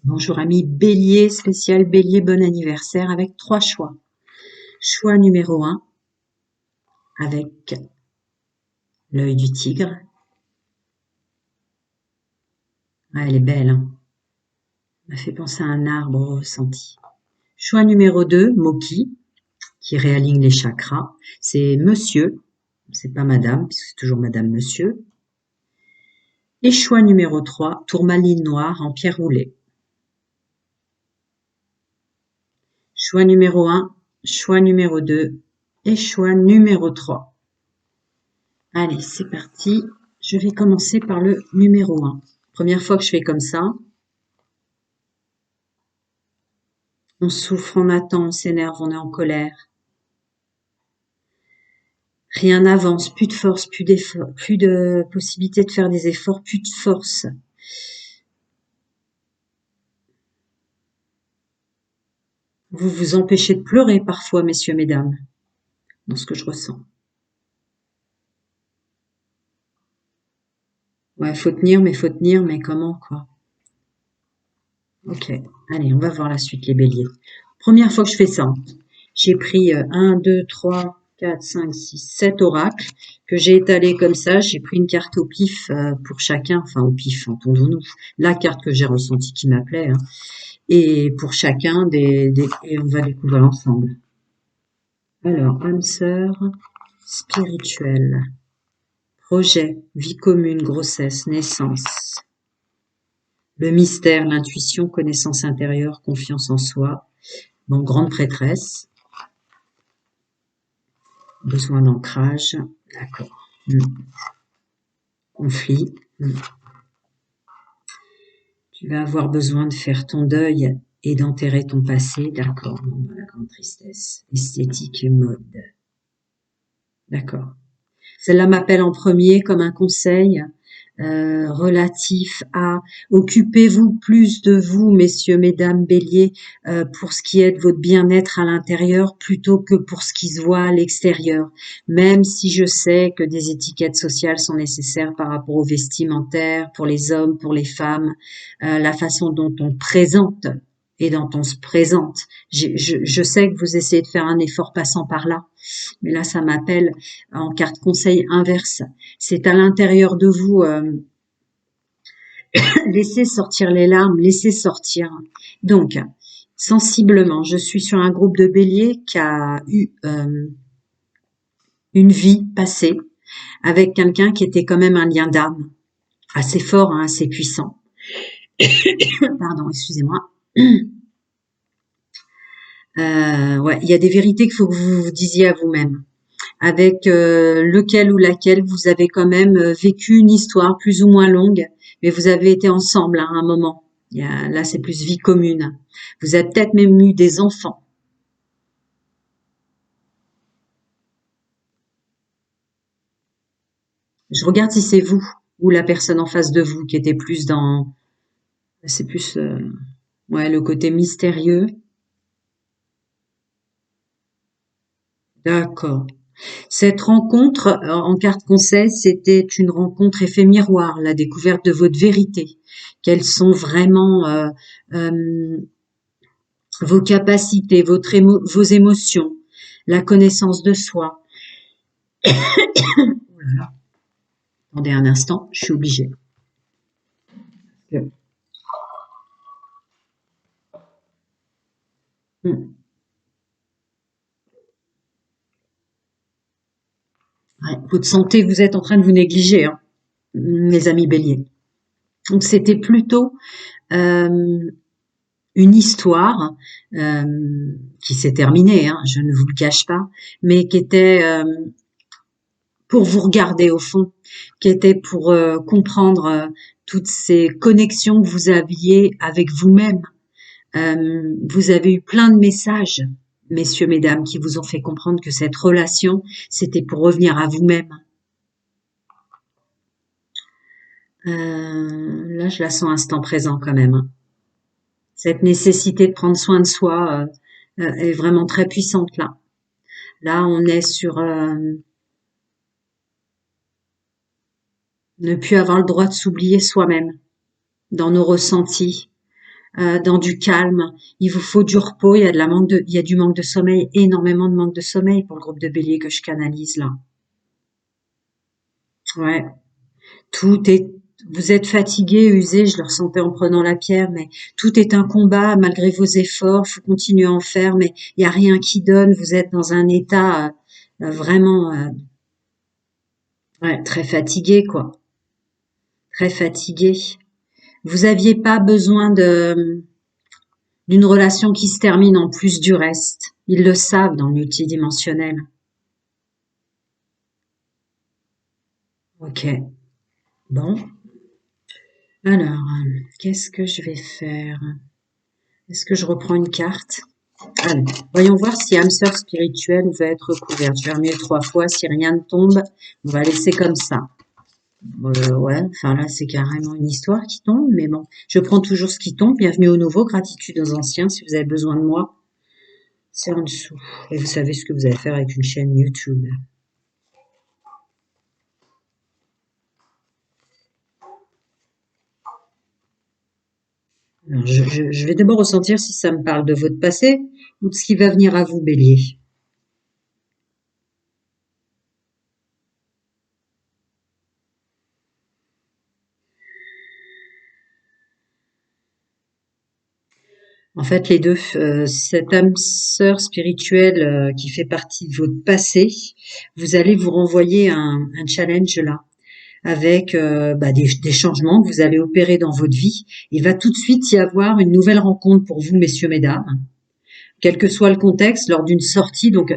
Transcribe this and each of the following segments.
Bonjour ami Bélier, spécial Bélier, bon anniversaire avec 3 choix. Choix numéro 1 avec l'œil du tigre. Ah, elle est belle, hein. Elle m'a fait penser à un arbre au ressenti. Choix numéro 2, Moki, qui réaligne les chakras. C'est monsieur, c'est pas madame, puisque c'est toujours madame monsieur. Et choix numéro 3, tourmaline noire en pierre roulée. Choix numéro 1, choix numéro 2 et choix numéro 3. Allez, c'est parti. Je vais commencer par le numéro 1. Première fois que je fais comme ça. On souffre, on attend, on s'énerve, on est en colère. Rien n'avance, plus de force, plus d'effort, plus de possibilité de faire des efforts, plus de force. Vous vous empêchez de pleurer parfois, messieurs, mesdames, dans ce que je ressens. Ouais, faut tenir, mais comment, quoi? Ok, allez, on va voir la suite, les béliers. Première fois que je fais ça, j'ai pris 1, 2, 3, 4, 5, 6, 7 oracles que j'ai étalés comme ça. J'ai pris une carte au pif pour chacun, enfin au pif, entendons-nous, la carte que j'ai ressentie qui m'appelait, hein, et pour chacun, et on va découvrir ensemble. Alors, âme sœur spirituelle, projet, vie commune, grossesse, naissance, le mystère, l'intuition, connaissance intérieure, confiance en soi, bon, grande prêtresse, besoin d'ancrage, d'accord. Conflit. Tu vas avoir besoin de faire ton deuil et d'enterrer ton passé, d'accord. Bon, la grande tristesse. Esthétique et mode. D'accord. Celle-là m'appelle en premier comme un conseil relatif à occupez-vous plus de vous, messieurs, mesdames, béliers, pour ce qui est de votre bien-être à l'intérieur plutôt que pour ce qui se voit à l'extérieur. Même si je sais que des étiquettes sociales sont nécessaires par rapport au vestimentaire, pour les hommes, pour les femmes, la façon dont on présente et dont on se présente. Je sais que vous essayez de faire un effort passant par là, mais là, ça m'appelle en carte conseil inverse. C'est à l'intérieur de vous. Laissez sortir les larmes, laissez sortir. Donc, sensiblement, je suis sur un groupe de béliers qui a eu une vie passée avec quelqu'un qui était quand même un lien d'âme assez fort, hein, assez puissant. Pardon, excusez-moi. Ouais, il y a des vérités qu'il faut que vous vous disiez à vous-même. Avec lequel ou laquelle vous avez quand même vécu une histoire plus ou moins longue, mais vous avez été ensemble à un moment. Là, c'est plus vie commune. Vous avez peut-être même eu des enfants. Je regarde si c'est vous ou la personne en face de vous qui était plus dans... C'est plus ouais, le côté mystérieux. D'accord. Cette rencontre, en carte conseil, c'était une rencontre effet miroir, la découverte de votre vérité. Quelles sont vraiment euh, vos capacités, vos émotions, la connaissance de soi. Oh là là. Attendez un instant, je suis obligée. Ouais, votre santé, vous êtes en train de vous négliger, hein, mes amis béliers. Donc c'était plutôt euh, une histoire qui s'est terminée, hein, je ne vous le cache pas, mais qui était pour vous regarder au fond, qui était pour comprendre toutes ces connexions que vous aviez avec vous-même. Vous avez eu plein de messages, messieurs, mesdames, qui vous ont fait comprendre que cette relation, c'était pour revenir à vous-même. Là, je la sens instant présent quand même, hein. Cette nécessité de prendre soin de soi est vraiment très puissante là. Là, on est sur ne plus avoir le droit de s'oublier soi-même dans nos ressentis, dans du calme. Il vous faut du repos, il y a du manque de sommeil, énormément de manque de sommeil pour le groupe de bélier que je canalise là. Ouais, tout est, vous êtes fatigué, usé, je le ressentais en prenant la pierre, mais tout est un combat malgré vos efforts, faut continuer à en faire, mais il n'y a rien qui donne, vous êtes dans un état vraiment ouais, très fatigué, quoi. Très fatigué. Vous aviez pas besoin d'une relation qui se termine en plus du reste. Ils le savent dans le multidimensionnel. Ok. Bon. Alors, qu'est-ce que je vais faire? Est-ce que je reprends une carte? Allez, voyons voir si âme sœur spirituelle va être couverte. Je vais remuer 3 fois. Si rien ne tombe, on va laisser comme ça. Ouais, enfin là, c'est carrément une histoire qui tombe, mais bon, je prends toujours ce qui tombe. Bienvenue au nouveau, gratitude aux anciens. Si vous avez besoin de moi, c'est en dessous. Et vous savez ce que vous allez faire avec une chaîne YouTube. Alors, je vais d'abord ressentir si ça me parle de votre passé ou de ce qui va venir à vous, Bélier. En fait, les deux, cette âme sœur spirituelle qui fait partie de votre passé, vous allez vous renvoyer un challenge là, avec des changements que vous allez opérer dans votre vie. Il va tout de suite y avoir une nouvelle rencontre pour vous, messieurs, mesdames, quel que soit le contexte, lors d'une sortie, donc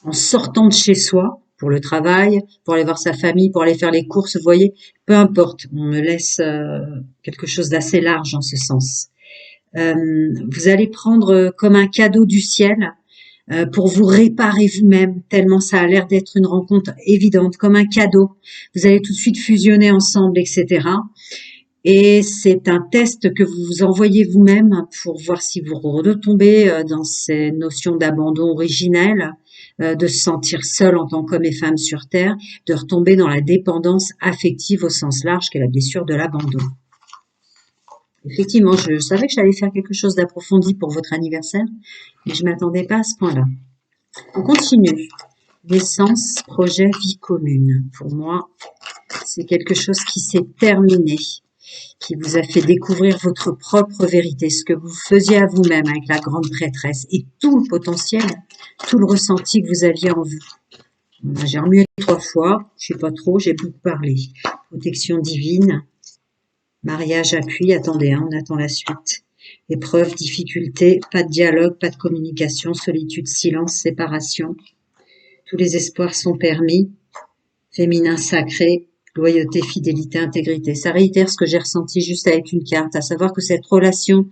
en sortant de chez soi, pour le travail, pour aller voir sa famille, pour aller faire les courses, vous voyez, peu importe, on me laisse quelque chose d'assez large en ce sens. Vous allez prendre comme un cadeau du ciel pour vous réparer vous-même, tellement ça a l'air d'être une rencontre évidente, comme un cadeau. Vous allez tout de suite fusionner ensemble, etc. Et c'est un test que vous vous envoyez vous-même pour voir si vous retombez dans ces notions d'abandon originel, de se sentir seul en tant qu'homme et femme sur Terre, de retomber dans la dépendance affective au sens large qu'est la blessure de l'abandon. Effectivement, je savais que j'allais faire quelque chose d'approfondi pour votre anniversaire, mais je m'attendais pas à ce point-là. On continue. Naissance, projet, vie commune. Pour moi, c'est quelque chose qui s'est terminé, qui vous a fait découvrir votre propre vérité, ce que vous faisiez à vous-même avec la grande prêtresse et tout le potentiel, tout le ressenti que vous aviez en vous. J'ai remué 3 fois, je sais pas trop, j'ai beaucoup parlé. Protection divine, mariage, appui, attendez, hein, on attend la suite. Épreuve, difficulté, pas de dialogue, pas de communication, solitude, silence, séparation. Tous les espoirs sont permis. Féminin sacré, loyauté, fidélité, intégrité. Ça réitère ce que j'ai ressenti juste avec une carte, à savoir que cette relation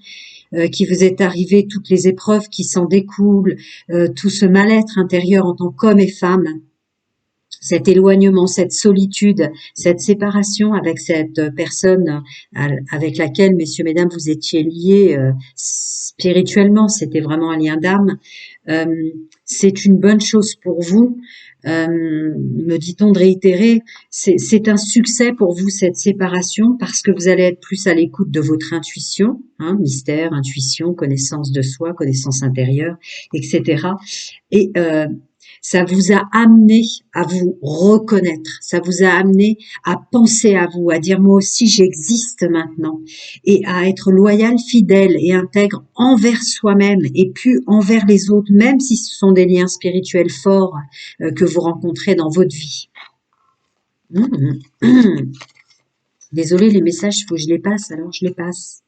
qui vous est arrivée, toutes les épreuves qui s'en découlent, tout ce mal-être intérieur en tant qu'homme et femme, cet éloignement, cette solitude, cette séparation avec cette personne avec laquelle, messieurs, mesdames, vous étiez liés spirituellement, c'était vraiment un lien d'âme, c'est une bonne chose pour vous. Me dit-on de réitérer, c'est un succès pour vous cette séparation parce que vous allez être plus à l'écoute de votre intuition, hein, mystère, intuition, connaissance de soi, connaissance intérieure, etc. Et ça vous a amené à vous reconnaître, ça vous a amené à penser à vous, à dire moi aussi j'existe maintenant, et à être loyal, fidèle et intègre envers soi-même et puis envers les autres, même si ce sont des liens spirituels forts que vous rencontrez dans votre vie. Désolée, les messages, il faut que je les passe, alors je les passe.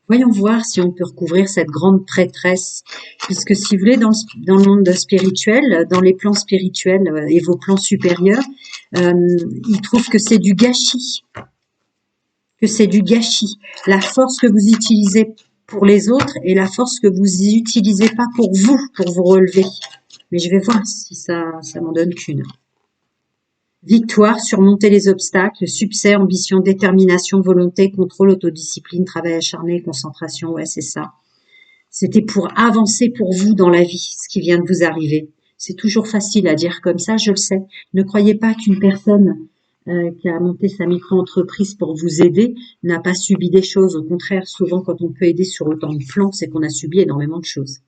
Voyons voir si on peut recouvrir cette grande prêtresse, puisque si vous voulez, dans le monde spirituel, dans les plans spirituels et vos plans supérieurs, ils trouvent que c'est du gâchis, La force que vous utilisez pour les autres et la force que vous utilisez pas pour vous relever. Mais je vais voir si ça m'en donne qu'une. Victoire, surmonter les obstacles, succès, ambition, détermination, volonté, contrôle, autodiscipline, travail acharné, concentration, ouais, c'est ça. C'était pour avancer pour vous dans la vie, ce qui vient de vous arriver. C'est toujours facile à dire comme ça, je le sais. Ne croyez pas qu'une personne qui a monté sa micro-entreprise pour vous aider, n'a pas subi des choses. Au contraire, souvent quand on peut aider sur autant de plans, c'est qu'on a subi énormément de choses.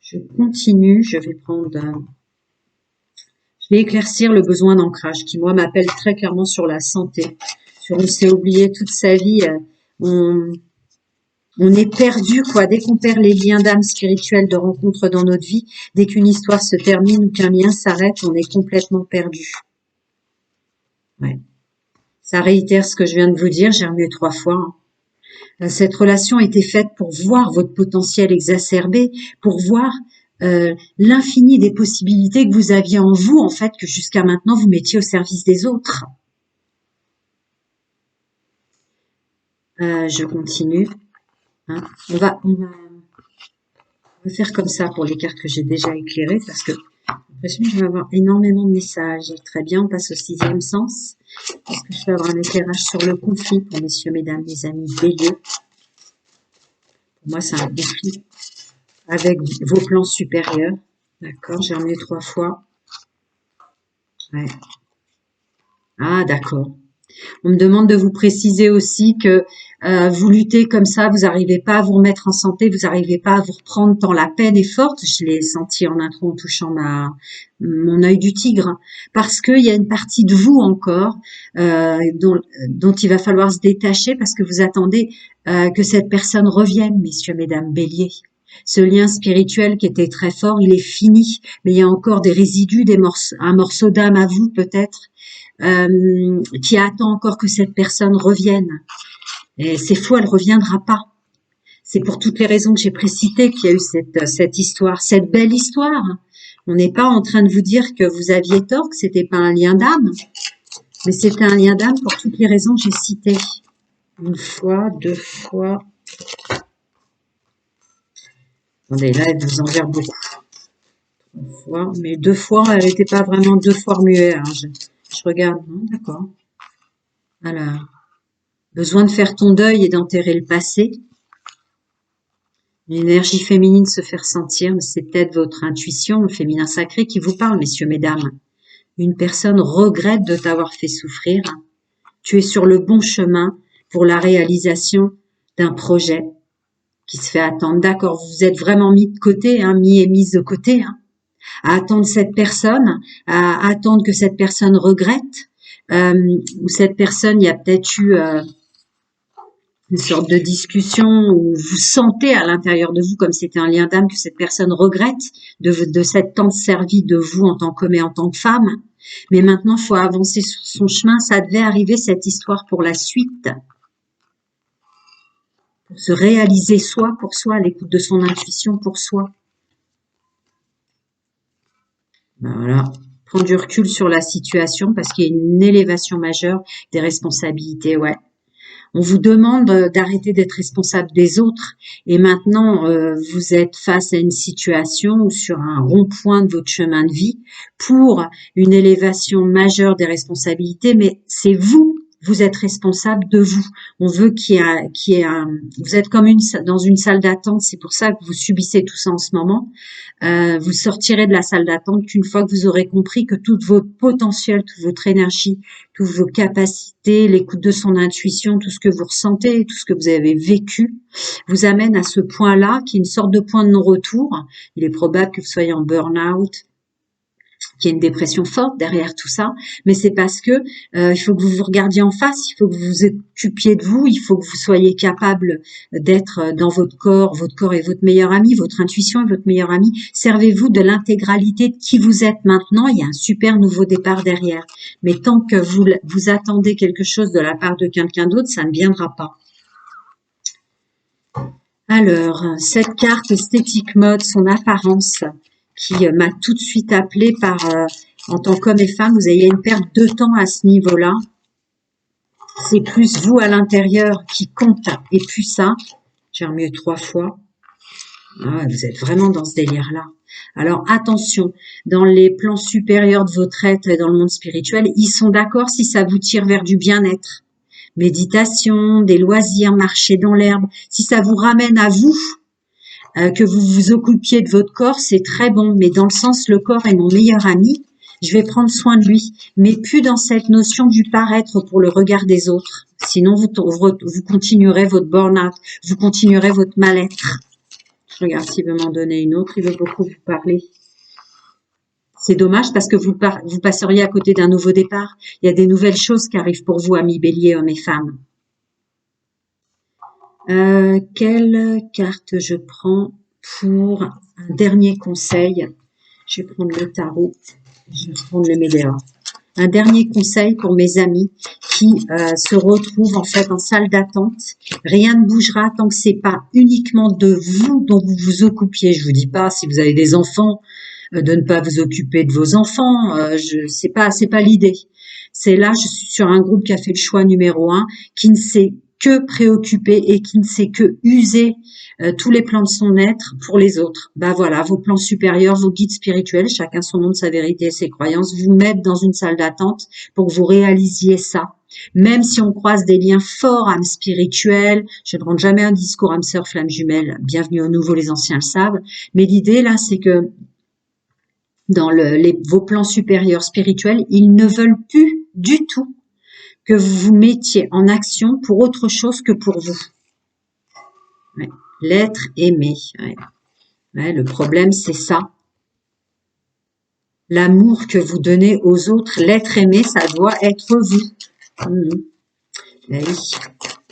Je continue, je vais éclaircir le besoin d'ancrage qui, moi, m'appelle très clairement sur la santé. Sur on s'est oublié toute sa vie, on est perdu, quoi. Dès qu'on perd les liens d'âme spirituels de rencontre dans notre vie, dès qu'une histoire se termine ou qu'un lien s'arrête, on est complètement perdu. Ouais. Ça réitère ce que je viens de vous dire, j'ai remué 3 fois. Cette relation était faite pour voir votre potentiel exacerbé, pour voir l'infini des possibilités que vous aviez en vous, en fait, que jusqu'à maintenant vous mettiez au service des autres. Je continue. Hein. On va faire comme ça pour les cartes que j'ai déjà éclairées, parce que j'ai l'impression que je vais avoir énormément de messages. Très bien, on passe au 6e sens. Est-ce que je vais avoir un éclairage sur le conflit pour messieurs, mesdames, les amis béliers? Pour moi, c'est un conflit avec vos plans supérieurs. D'accord, j'ai remué 3 fois. Ouais. Ah, d'accord. On me demande de vous préciser aussi que vous luttez comme ça, vous n'arrivez pas à vous remettre en santé, vous n'arrivez pas à vous reprendre tant la peine est forte. Je l'ai senti en intro en touchant mon œil du tigre, parce qu'il y a une partie de vous encore dont il va falloir se détacher parce que vous attendez que cette personne revienne, messieurs, mesdames, béliers. Ce lien spirituel qui était très fort, il est fini, mais il y a encore des résidus, un morceau d'âme à vous peut-être, qui attend encore que cette personne revienne. Et c'est faux, elle reviendra pas. C'est pour toutes les raisons que j'ai précitées qu'il y a eu cette histoire, cette belle histoire. On n'est pas en train de vous dire que vous aviez tort, que c'était pas un lien d'âme, mais c'était un lien d'âme pour toutes les raisons que j'ai citées. 1 fois, 2 fois. Attendez, là, elle vous en vire beaucoup. 3 fois, mais 2 fois, elle n'était pas vraiment 2 fois remuée. Hein. Je regarde, d'accord. Alors, besoin de faire ton deuil et d'enterrer le passé. L'énergie féminine se fait ressentir, mais c'est peut-être votre intuition, le féminin sacré qui vous parle, messieurs, mesdames. Une personne regrette de t'avoir fait souffrir. Tu es sur le bon chemin pour la réalisation d'un projet qui se fait attendre. D'accord, vous vous êtes vraiment mis de côté, mis et mise de côté, à attendre cette personne, à attendre que cette personne regrette, ou cette personne, il y a peut-être eu une sorte de discussion où vous sentez à l'intérieur de vous, comme c'était un lien d'âme, que cette personne regrette de s'être tant servie de vous en tant qu'homme et en tant que femme. Mais maintenant, il faut avancer sur son chemin. Ça devait arriver, cette histoire, pour la suite. Pour se réaliser soi pour soi, à l'écoute de son intuition pour soi. Voilà. Prendre du recul sur la situation parce qu'il y a une élévation majeure des responsabilités, ouais. On vous demande d'arrêter d'être responsable des autres et maintenant vous êtes face à une situation ou sur un rond-point de votre chemin de vie pour une élévation majeure des responsabilités, mais c'est vous êtes responsable de vous. On veut qu'il y ait vous êtes comme dans une salle d'attente, c'est pour ça que vous subissez tout ça en ce moment. Vous sortirez de la salle d'attente qu'une fois que vous aurez compris que tout votre potentiel, toute votre énergie, toutes vos capacités, l'écoute de son intuition, tout ce que vous ressentez, tout ce que vous avez vécu, vous amène à ce point-là, qui est une sorte de point de non-retour. Il est probable que vous soyez en burn-out, qu'il y ait une dépression forte derrière tout ça, mais c'est parce que il faut que vous vous regardiez en face, il faut que vous vous occupiez de vous, il faut que vous soyez capable d'être dans votre corps est votre meilleur ami, votre intuition est votre meilleur ami. Servez-vous de l'intégralité de qui vous êtes maintenant, il y a un super nouveau départ derrière. Mais tant que vous attendez quelque chose de la part de quelqu'un d'autre, ça ne viendra pas. Alors, cette carte esthétique mode, son apparence, qui m'a tout de suite appelé en tant qu'homme et femme, vous avez une perte de temps à ce niveau-là. C'est plus vous à l'intérieur qui compte et plus ça. J'ai remué 3 fois. Ah, vous êtes vraiment dans ce délire-là. Alors attention, dans les plans supérieurs de votre être et dans le monde spirituel, ils sont d'accord si ça vous tire vers du bien-être. Méditation, des loisirs, marcher dans l'herbe, si ça vous ramène à vous, que vous vous occupiez de votre corps, c'est très bon. Mais dans le sens, le corps est mon meilleur ami. Je vais prendre soin de lui, mais plus dans cette notion du paraître pour le regard des autres. Sinon, vous continuerez votre burn-out, vous continuerez votre mal-être. Je regarde s'il veut m'en donner une autre, il veut beaucoup vous parler. C'est dommage parce que vous passeriez à côté d'un nouveau départ. Il y a des nouvelles choses qui arrivent pour vous, amis béliers, hommes et femmes. Quelle carte je prends pour un dernier conseil? Je vais prendre le tarot, je vais prendre le médaillon. Un dernier conseil pour mes amis qui se retrouvent en fait en salle d'attente. Rien ne bougera tant que c'est pas uniquement de vous dont vous vous occupiez. Je vous dis pas si vous avez des enfants de ne pas vous occuper de vos enfants. C'est pas l'idée. C'est là, je suis sur un groupe qui a fait le choix numéro 1, qui ne s'est que préoccuper et qui ne sait que user tous les plans de son être pour les autres. Bah voilà, vos plans supérieurs, vos guides spirituels, chacun son nom de sa vérité et ses croyances, vous mettent dans une salle d'attente pour que vous réalisiez ça. Même si on croise des liens forts, âme spirituelle, je ne rends jamais un discours âme sœur, flamme jumelle, bienvenue au nouveau, les anciens le savent, mais l'idée là, c'est que dans vos plans supérieurs spirituels, ils ne veulent plus du tout que vous vous mettiez en action pour autre chose que pour vous. Ouais. L'être aimé. Ouais. Ouais, le problème, c'est ça. L'amour que vous donnez aux autres, l'être aimé, ça doit être vous. Oui.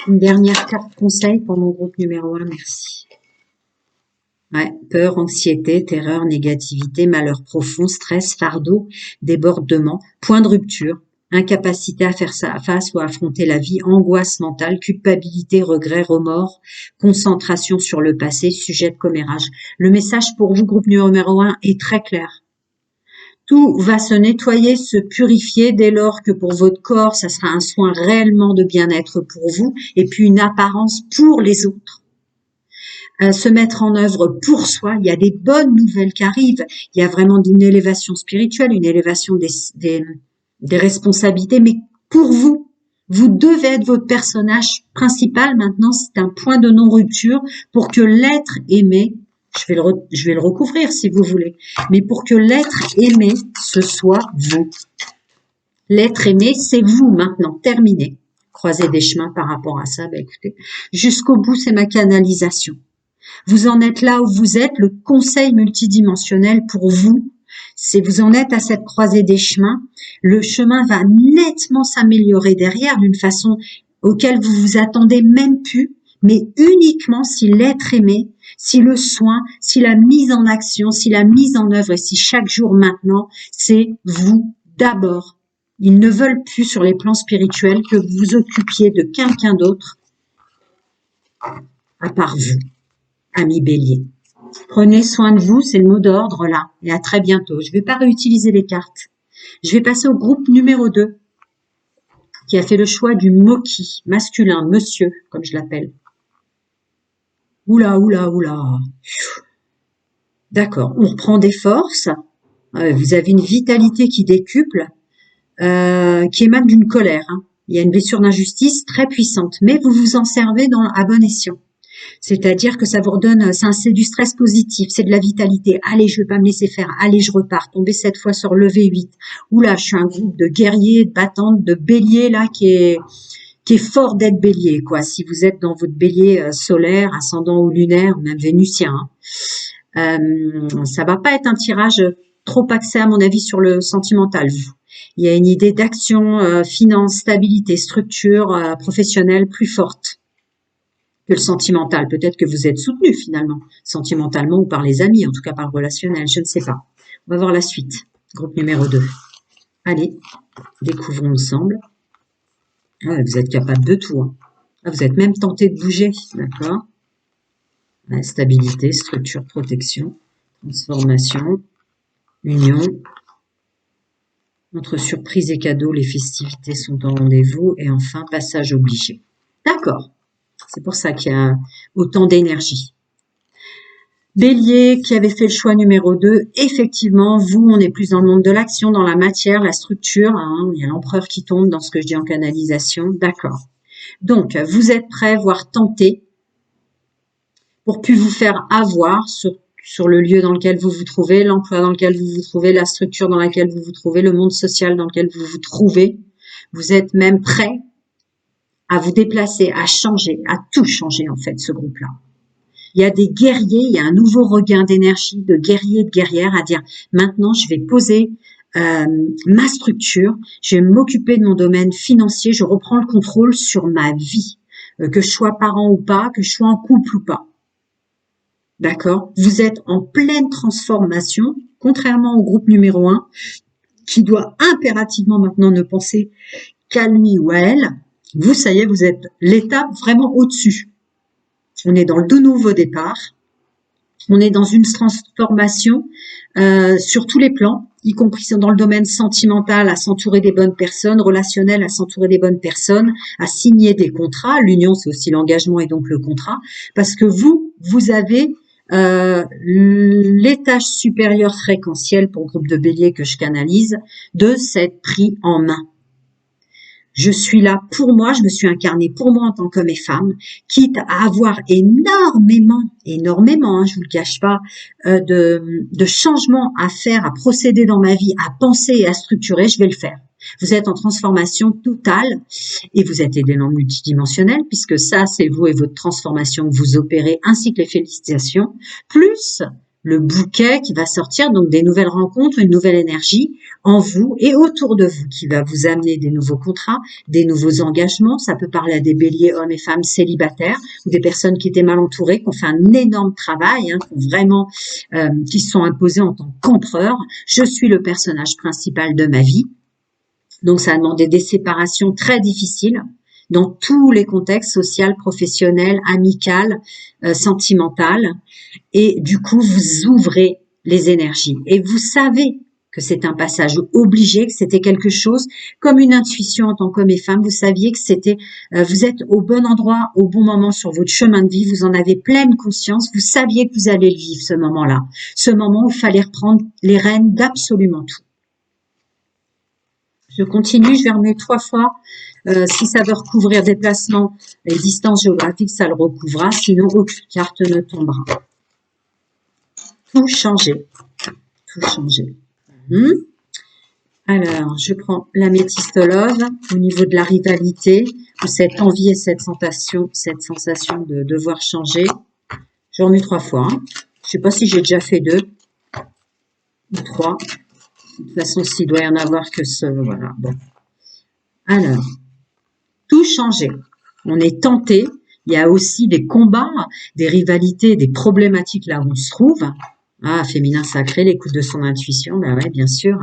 Une dernière carte conseil pour mon groupe numéro 1, merci. Ouais. Peur, anxiété, terreur, négativité, malheur profond, stress, fardeau, débordement, point de rupture. Incapacité à faire face ou à affronter la vie, angoisse mentale, culpabilité, regret, remords, concentration sur le passé, sujet de commérage. Le message pour vous, groupe numéro 1, est très clair. Tout va se nettoyer, se purifier dès lors que pour votre corps, ça sera un soin réellement de bien-être pour vous et puis une apparence pour les autres. Se mettre en œuvre pour soi, il y a des bonnes nouvelles qui arrivent. Il y a vraiment une élévation spirituelle, une élévation des responsabilités, mais pour vous, vous devez être votre personnage principal. Maintenant, c'est un point de non-rupture pour que l'être aimé, je vais le recouvrir si vous voulez, mais pour que l'être aimé, ce soit vous. L'être aimé, c'est vous maintenant, terminé. Croisez des chemins par rapport à ça, écoutez, jusqu'au bout, c'est ma canalisation. Vous en êtes là où vous êtes, le conseil multidimensionnel pour vous, c'est vous en êtes à cette croisée des chemins, le chemin va nettement s'améliorer derrière d'une façon auquel vous vous attendez même plus, mais uniquement si l'être aimé, si le soin, si la mise en action, si la mise en œuvre et si chaque jour maintenant, c'est vous d'abord. Ils ne veulent plus sur les plans spirituels que vous vous occupiez de quelqu'un d'autre à part vous, amis bélier. Prenez soin de vous, c'est le mot d'ordre là. Et à très bientôt. Je ne vais pas réutiliser les cartes. Je vais passer au groupe numéro 2 qui a fait le choix du moki, masculin, monsieur, comme je l'appelle. Oula, oula, oula. D'accord, on reprend des forces. Vous avez une vitalité qui décuple, qui émane d'une colère. Hein. Il y a une blessure d'injustice très puissante, mais vous vous en servez à bon escient. C'est-à-dire que ça vous redonne, c'est du stress positif, c'est de la vitalité. Allez, je vais pas me laisser faire. Allez, je repars. Tomber cette fois sur le V8. Oula, je suis un groupe de guerriers, de battantes, de béliers là qui est fort d'être bélier, quoi. Si vous êtes dans votre bélier solaire, ascendant ou lunaire, même vénusien, ça va pas être un tirage trop axé à mon avis sur le sentimental. Il y a une idée d'action, finance, stabilité, structure professionnelle plus forte que le sentimental. Peut-être que vous êtes soutenu finalement, sentimentalement ou par les amis, en tout cas par le relationnel, je ne sais pas. On va voir la suite. Groupe numéro 2. Allez, découvrons ensemble. Ouais, vous êtes capable de tout. Hein. Vous êtes même tenté de bouger, d'accord. Ouais, stabilité, structure, protection, transformation, union. Entre surprise et cadeau, les festivités sont en rendez-vous. Et enfin, passage obligé. D'accord. C'est pour ça qu'il y a autant d'énergie. Bélier qui avait fait le choix numéro 2, effectivement, vous, on est plus dans le monde de l'action, dans la matière, la structure. Hein, il y a l'empereur qui tombe dans ce que je dis en canalisation. D'accord. Donc, vous êtes prêts, voire tentés, pour plus vous faire avoir sur sur le lieu dans lequel vous vous trouvez, l'emploi dans lequel vous vous trouvez, la structure dans laquelle vous vous trouvez, le monde social dans lequel vous vous trouvez. Vous êtes même prêt à vous déplacer, à changer, à tout changer en fait, ce groupe-là. Il y a des guerriers, il y a un nouveau regain d'énergie de guerriers et de guerrières à dire maintenant je vais poser ma structure, je vais m'occuper de mon domaine financier, je reprends le contrôle sur ma vie, que je sois parent ou pas, que je sois en couple ou pas. D'accord? Vous êtes en pleine transformation, contrairement au groupe numéro 1, qui doit impérativement maintenant ne penser qu'à lui ou à elle. Vous, ça y est, vous êtes l'étape vraiment au-dessus. On est dans le tout nouveau départ. On est dans une transformation sur tous les plans, y compris dans le domaine sentimental, à s'entourer des bonnes personnes, relationnel, à s'entourer des bonnes personnes, à signer des contrats. L'union, c'est aussi l'engagement et donc le contrat. Parce que vous avez l'étage supérieur fréquentiel pour le groupe de bélier que je canalise de s'être pris en main. Je suis là pour moi, je me suis incarnée pour moi en tant qu'homme et femme, quitte à avoir énormément, hein, je vous le cache pas, de changements à faire, à procéder dans ma vie, à penser et à structurer, je vais le faire. Vous êtes en transformation totale et vous êtes aidé dans le multidimensionnel puisque ça, c'est vous et votre transformation que vous opérez ainsi que les félicitations, plus le bouquet qui va sortir, donc des nouvelles rencontres, une nouvelle énergie en vous et autour de vous qui va vous amener des nouveaux contrats, des nouveaux engagements. Ça peut parler à des béliers, hommes et femmes célibataires ou des personnes qui étaient mal entourées, qui ont fait un énorme travail, qui ont vraiment, qui se sont imposés en tant qu'empereur. Je suis le personnage principal de ma vie. Donc, ça a demandé des séparations très difficiles dans tous les contextes, social, professionnel, amical, sentimental. Et du coup, vous ouvrez les énergies. Et vous savez que c'est un passage obligé, que c'était quelque chose comme une intuition en tant qu'homme et femme. Vous saviez que c'était, vous êtes au bon endroit, au bon moment sur votre chemin de vie. Vous en avez pleine conscience. Vous saviez que vous allez le vivre, ce moment-là. Ce moment où il fallait reprendre les rênes d'absolument tout. Je continue, je vais remuer 3 fois. Si ça veut recouvrir déplacement et distance géographique, ça le recouvrira. Sinon, aucune carte ne tombera. Tout changer. Tout changer. Alors, je prends l'améthyste love au niveau de la rivalité, ou cette envie et cette sensation de devoir changer. Je remue 3 fois. Je sais pas si j'ai déjà fait 2 ou 3. De toute façon, s'il doit y en avoir que ce... Voilà, bon. Alors, tout changer. On est tenté. Il y a aussi des combats, des rivalités, des problématiques là où on se trouve. Ah, féminin sacré, l'écoute de son intuition. Ben ouais, bien sûr.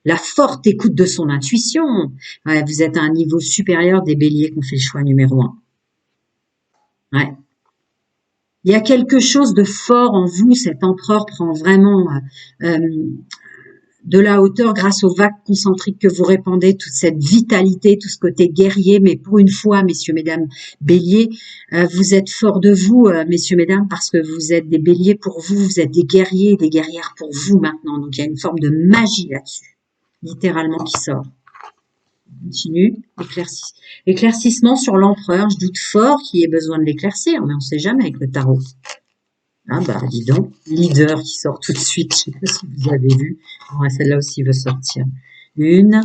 La forte écoute de son intuition. Ouais, vous êtes à un niveau supérieur des béliers qui ont fait le choix numéro 1. Ouais. Il y a quelque chose de fort en vous. Cet empereur prend vraiment... de la hauteur grâce aux vagues concentriques que vous répandez, toute cette vitalité, tout ce côté guerrier, mais pour une fois, messieurs, mesdames, béliers, vous êtes forts de vous, messieurs, mesdames, parce que vous êtes des béliers pour vous, vous êtes des guerriers et des guerrières pour vous maintenant, donc il y a une forme de magie là-dessus, littéralement qui sort. On continue, éclaircissement sur l'empereur, je doute fort qu'il y ait besoin de l'éclaircir, mais on ne sait jamais avec le tarot. Ah bah dis donc, leader qui sort tout de suite, je ne sais pas si vous avez vu. Ouais, celle-là aussi veut sortir. 1,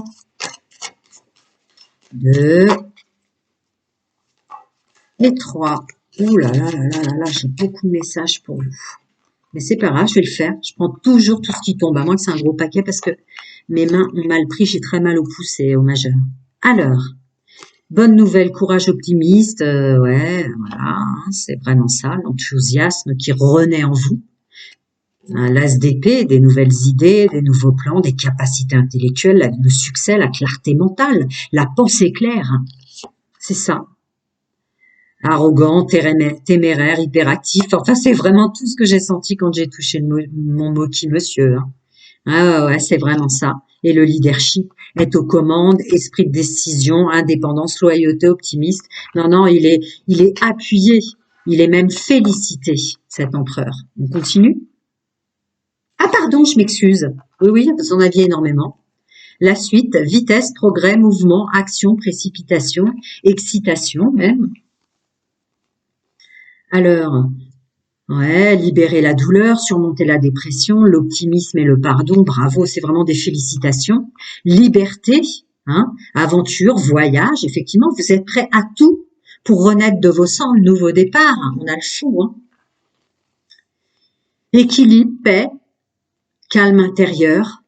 2 et 3. Ouh là là là là là là, j'ai beaucoup de messages pour vous. Mais c'est pas grave, je vais le faire. Je prends toujours tout ce qui tombe, à moins que c'est un gros paquet parce que mes mains ont mal pris, j'ai très mal au pouce et au majeur. Alors, bonne nouvelle, courage optimiste, ouais, voilà, c'est vraiment ça, l'enthousiasme qui renaît en vous. L'as d'épée, des nouvelles idées, des nouveaux plans, des capacités intellectuelles, le succès, la clarté mentale, la pensée claire. C'est ça. Arrogant, téméraire, hyperactif. Enfin, c'est vraiment tout ce que j'ai senti quand j'ai touché mon moki monsieur. Ah ouais, c'est vraiment ça. Et le leadership, être aux commandes, esprit de décision, indépendance, loyauté, optimiste. Non, non, il est appuyé. Il est même félicité, cet empereur. On continue? Ah pardon, je m'excuse. Oui, vous en aviez énormément. La suite, vitesse, progrès, mouvement, action, précipitation, excitation même. Alors, Ouais, libérer la douleur, surmonter la dépression, l'optimisme et le pardon, bravo, c'est vraiment des félicitations. Liberté, hein, aventure, voyage, effectivement, vous êtes prêt à tout pour renaître de vos cendres, nouveau départ, hein, on a le fou, hein. Équilibre, paix, calme intérieur,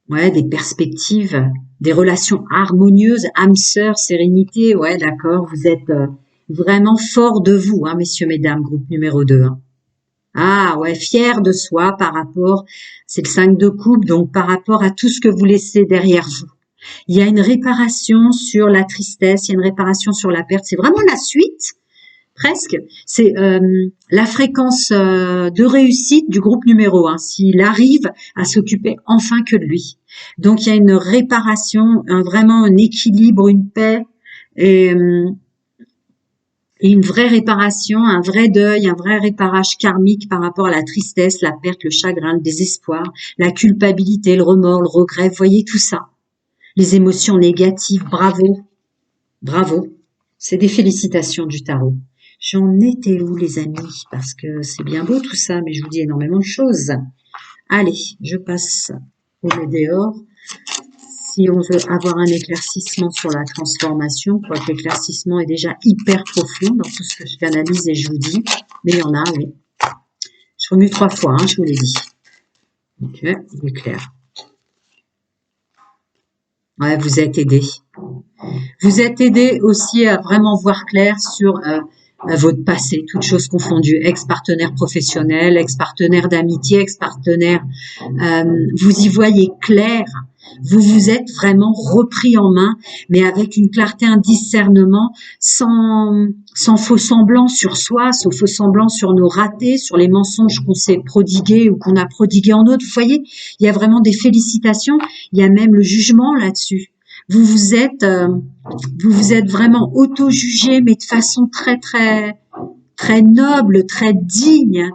ouais, des perspectives, des relations harmonieuses, âme sœur, sérénité, ouais, d'accord, vous êtes vraiment fort de vous, hein, messieurs, mesdames, groupe numéro 2. Hein. Ah ouais, fier de soi par rapport, c'est le 5 de coupe, donc par rapport à tout ce que vous laissez derrière vous. Il y a une réparation sur la tristesse, il y a une réparation sur la perte. C'est vraiment la suite, presque. C'est la fréquence de réussite du groupe numéro 1, s'il arrive à s'occuper enfin que de lui. Donc il y a une réparation, vraiment un équilibre, une paix et une vraie réparation, un vrai deuil, un vrai réparage karmique par rapport à la tristesse, la perte, le chagrin, le désespoir, la culpabilité, le remords, le regret. Vous voyez tout ça. Les émotions négatives, bravo, bravo. C'est des félicitations du tarot. J'en étais où, les amis? Parce que c'est bien beau tout ça, mais je vous dis énormément de choses. Allez, je passe au météore. Si on veut avoir un éclaircissement sur la transformation, quoique l'éclaircissement est déjà hyper profond dans tout ce que je canalise et je vous dis, mais il y en a, oui. Je remue 3 fois, hein, je vous l'ai dit. Ok, il est clair. Ouais, vous êtes aidé. Vous êtes aidé aussi à vraiment voir clair sur votre passé, toutes choses confondues, ex-partenaire professionnel, ex-partenaire d'amitié, ex-partenaire, vous y voyez clair, vous vous êtes vraiment repris en main, mais avec une clarté, un discernement, sans faux semblant sur soi, sans faux semblant sur nos ratés, sur les mensonges qu'on s'est prodigués ou qu'on a prodigués en autres. Vous voyez, il y a vraiment des félicitations, il y a même le jugement là-dessus. Vous vous êtes vraiment auto-jugé, mais de façon très très très noble, très digne.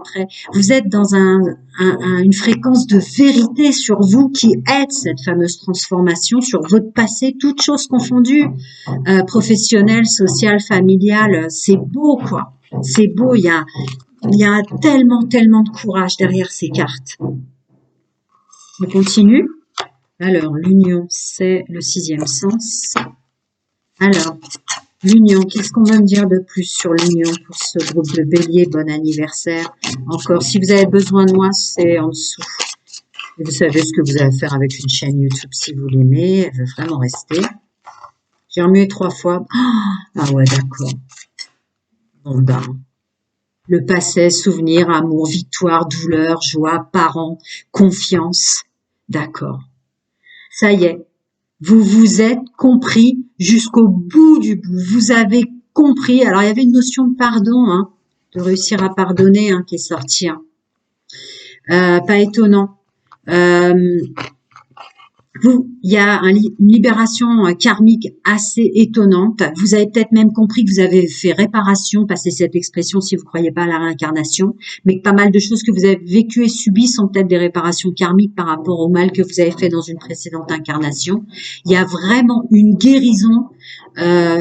Vous êtes dans une fréquence de vérité sur vous qui aide cette fameuse transformation sur votre passé, toutes choses confondues, professionnel, social, familial. C'est beau, quoi. C'est beau. Il y a tellement de courage derrière ces cartes. On continue. Alors, l'union, c'est le 6e sens. Alors, l'union, qu'est-ce qu'on va me dire de plus sur l'union pour ce groupe de bélier? Bon anniversaire. Encore, si vous avez besoin de moi, c'est en dessous. Et vous savez ce que vous allez faire avec une chaîne YouTube si vous l'aimez. Elle veut vraiment rester. J'ai remué 3 fois. Ah ouais, d'accord. Bon ben, le passé, souvenir, amour, victoire, douleur, joie, parents, confiance. D'accord. Ça y est, vous vous êtes compris jusqu'au bout du bout. Vous avez compris. Alors, il y avait une notion de pardon, hein, de réussir à pardonner, hein, qui est sortie. Hein. Pas étonnant. Il y a une libération karmique assez étonnante. Vous avez peut-être même compris que vous avez fait réparation, passez cette expression si vous ne croyez pas à la réincarnation, mais que pas mal de choses que vous avez vécues et subies sont peut-être des réparations karmiques par rapport au mal que vous avez fait dans une précédente incarnation. Il y a vraiment une guérison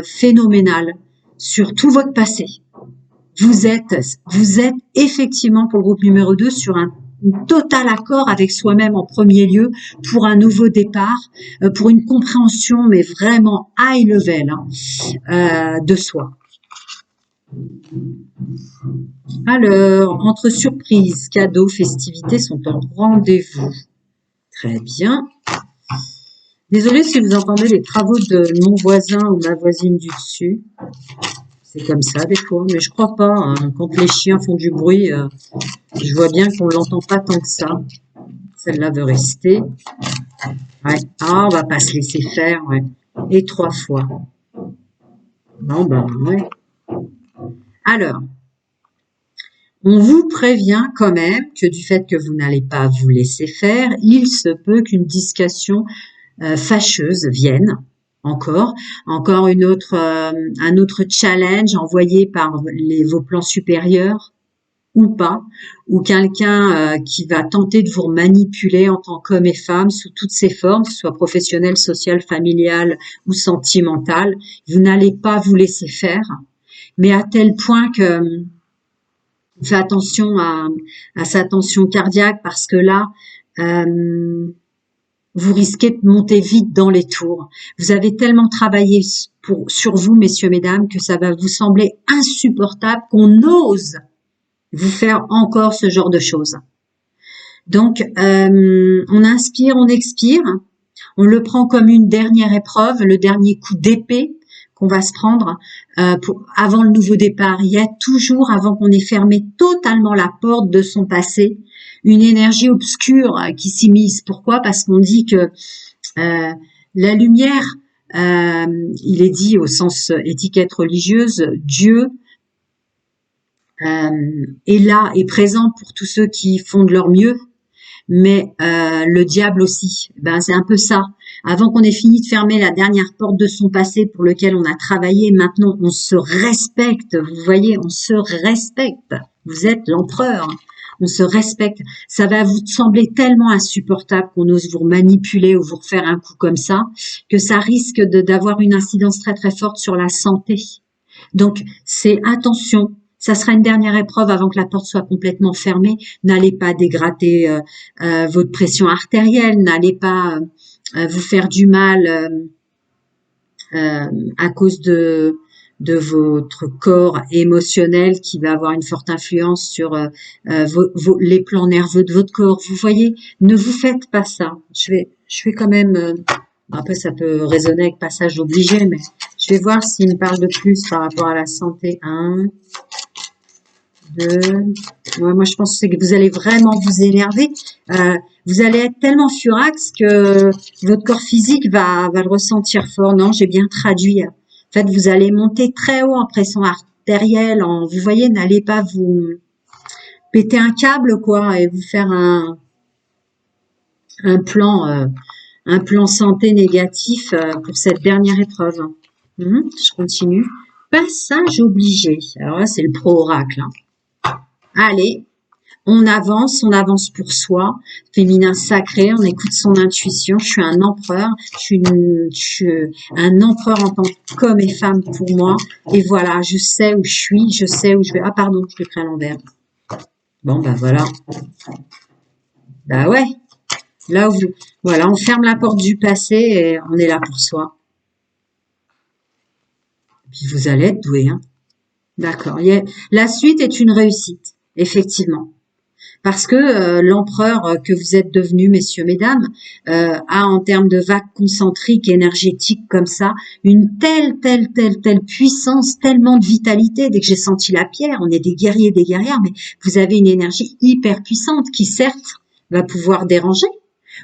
phénoménale sur tout votre passé. Vous êtes effectivement, pour le groupe numéro 2, sur un total accord avec soi-même en premier lieu pour un nouveau départ, pour une compréhension mais vraiment high level de soi. Alors, entre surprise, cadeaux, festivités sont en rendez-vous. Très bien. Désolée si vous entendez les travaux de mon voisin ou ma voisine du dessus. C'est comme ça des fois, mais je crois pas. Hein. Quand les chiens font du bruit, je vois bien qu'on l'entend pas tant que ça. Celle-là veut rester. Ouais. Ah, on va pas se laisser faire. Ouais. Et 3 fois. Bon, ben, ouais. Alors, on vous prévient quand même que du fait que vous n'allez pas vous laisser faire, il se peut qu'une discussion fâcheuse vienne. Encore un autre challenge envoyé par vos plans supérieurs ou pas, ou quelqu'un qui va tenter de vous manipuler en tant qu'homme et femme sous toutes ses formes, que ce soit professionnelle, sociale, familiale ou sentimentale. Vous n'allez pas vous laisser faire, mais à tel point que fait attention à sa tension cardiaque parce que là, vous risquez de monter vite dans les tours. Vous avez tellement travaillé sur vous, messieurs, mesdames, que ça va vous sembler insupportable qu'on ose vous faire encore ce genre de choses. Donc, on inspire, on expire, on le prend comme une dernière épreuve, le dernier coup d'épée qu'on va se prendre avant le nouveau départ. Il y a toujours, avant qu'on ait fermé totalement la porte de son passé, une énergie obscure qui s'immisce. Pourquoi? Parce qu'on dit que la lumière, il est dit au sens étiquette religieuse, Dieu est là, est présent pour tous ceux qui font de leur mieux, mais le diable aussi. Ben c'est un peu ça. Avant qu'on ait fini de fermer la dernière porte de son passé pour lequel on a travaillé, maintenant on se respecte. Vous voyez, on se respecte. Vous êtes l'empereur. On se respecte. Ça va vous sembler tellement insupportable qu'on ose vous manipuler ou vous refaire un coup comme ça, que ça risque d'avoir une incidence très très forte sur la santé. Donc c'est attention. Ça sera une dernière épreuve avant que la porte soit complètement fermée. N'allez pas dégrader votre pression artérielle. N'allez pas vous faire du mal à cause de votre corps émotionnel qui va avoir une forte influence sur les plans nerveux de votre corps. Vous voyez, ne vous faites pas ça. Je vais quand même... un peu, ça peut résonner avec passage obligé, mais je vais voir s'il me parle de plus par rapport à la santé. 1, 2... Ouais, moi, je pense que vous allez vraiment vous énerver. Vous allez être tellement furax que votre corps physique va le ressentir fort. Non, j'ai bien traduit. En fait, vous allez monter très haut en pression artérielle. Vous voyez, n'allez pas vous péter un câble, quoi, et vous faire un plan santé négatif pour cette dernière épreuve. Je continue. Passage obligé. Alors là, c'est le pro-oracle. Allez, on avance pour soi. Féminin sacré, on écoute son intuition. Je suis un empereur. Je suis un empereur en tant qu'homme et femme pour moi. Et voilà, je sais où je suis, je sais où je vais. Ah pardon, je l'ai pris à l'envers. Bon, bah voilà. Bah ouais. Là où voilà, on ferme la porte du passé et on est là pour soi. Puis vous allez être doué, hein. D'accord. La suite est une réussite, effectivement. Parce que l'empereur que vous êtes devenu, messieurs, mesdames, a en termes de vagues concentriques, énergétiques comme ça, une telle puissance, tellement de vitalité. Dès que j'ai senti la pierre, on est des guerriers, des guerrières, mais vous avez une énergie hyper puissante qui, certes, va pouvoir déranger.